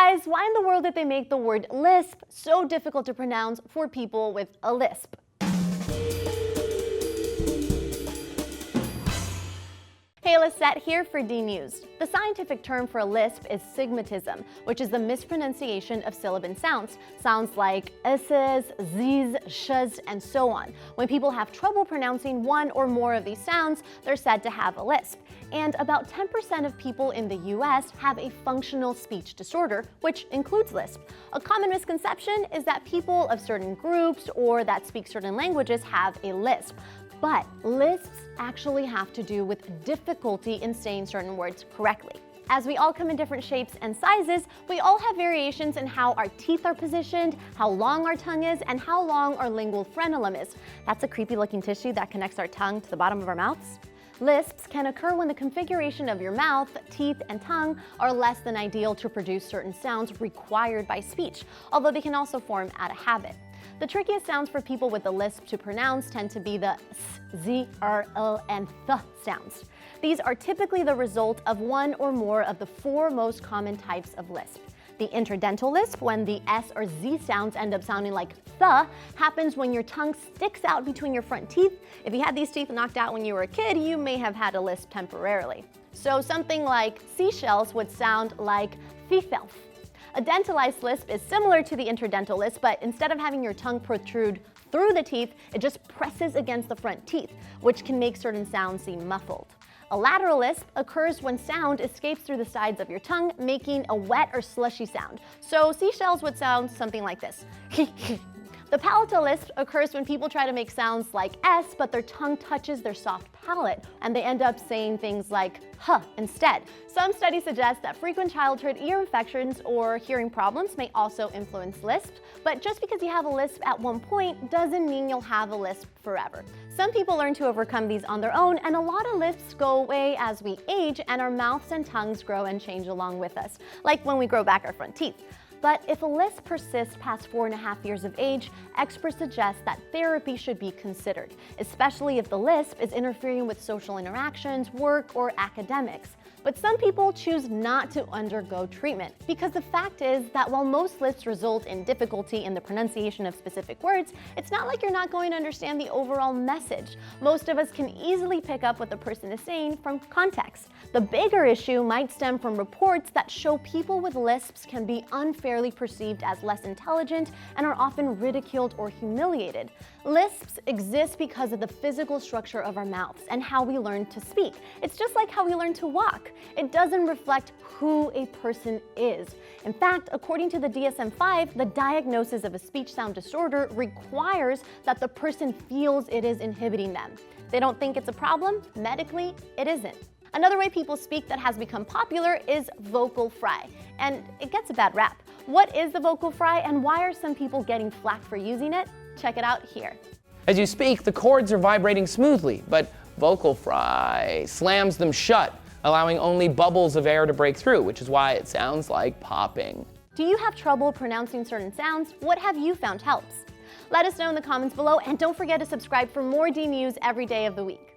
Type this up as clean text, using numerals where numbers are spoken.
guys, why in the world did they make the word Lisp so difficult to pronounce for people with a lisp? Hey, Lisette here for DNews. The scientific term for a lisp is sigmatism, which is the mispronunciation of sibilant sounds. Sounds like s's, z's, sh's, and so on. When people have trouble pronouncing one or more of these sounds, they're said to have a lisp. And about 10% of people in the US have a functional speech disorder, which includes lisp. A common misconception is that people of certain groups or that speak certain languages have a lisp. But lisps actually have to do with difficulty in saying certain words correctly. As we all come in different shapes and sizes, we all have variations in how our teeth are positioned, how long our tongue is, and how long our lingual frenulum is. That's a creepy looking tissue that connects our tongue to the bottom of our mouths. Lisps can occur when the configuration of your mouth, teeth, and tongue are less than ideal to produce certain sounds required by speech, although they can also form out of habit. The trickiest sounds for people with a lisp to pronounce tend to be the s, z, r, l, and th sounds. These are typically the result of one or more of the four most common types of lisp. The interdental lisp, when the s or z sounds end up sounding like th, happens when your tongue sticks out between your front teeth. If you had these teeth knocked out when you were a kid, you may have had a lisp temporarily. So something like seashells would sound like thifelf. A dentalized lisp is similar to the interdental lisp, but instead of having your tongue protrude through the teeth, it just presses against the front teeth, which can make certain sounds seem muffled. A lateral lisp occurs when sound escapes through the sides of your tongue, making a wet or slushy sound. So seashells would sound something like this. The palatal lisp occurs when people try to make sounds like S, but their tongue touches their soft palate, and they end up saying things like huh instead. Some studies suggest that frequent childhood ear infections or hearing problems may also influence lisp, but just because you have a lisp at one point doesn't mean you'll have a lisp forever. Some people learn to overcome these on their own, and a lot of lisps go away as we age and our mouths and tongues grow and change along with us, like when we grow back our front teeth. But if a lisp persists past 4.5 years of age, experts suggest that therapy should be considered, especially if the lisp is interfering with social interactions, work, or academics. But some people choose not to undergo treatment because the fact is that while most lisps result in difficulty in the pronunciation of specific words, it's not like you're not going to understand the overall message. Most of us can easily pick up what the person is saying from context. The bigger issue might stem from reports that show people with lisps can be unfairly perceived as less intelligent and are often ridiculed or humiliated. Lisps exist because of the physical structure of our mouths and how we learn to speak. It's just like how we learn to walk. It doesn't reflect who a person is. In fact, according to the DSM-5, the diagnosis of a speech sound disorder requires that the person feels it is inhibiting them. If they don't think it's a problem, medically, it isn't. Another way people speak that has become popular is vocal fry, and it gets a bad rap. What is the vocal fry and why are some people getting flack for using it? Check it out here. As you speak, the cords are vibrating smoothly, but vocal fry slams them shut, allowing only bubbles of air to break through, which is why it sounds like popping. Do you have trouble pronouncing certain sounds? What have you found helps? Let us know in the comments below, and don't forget to subscribe for more DNews every day of the week.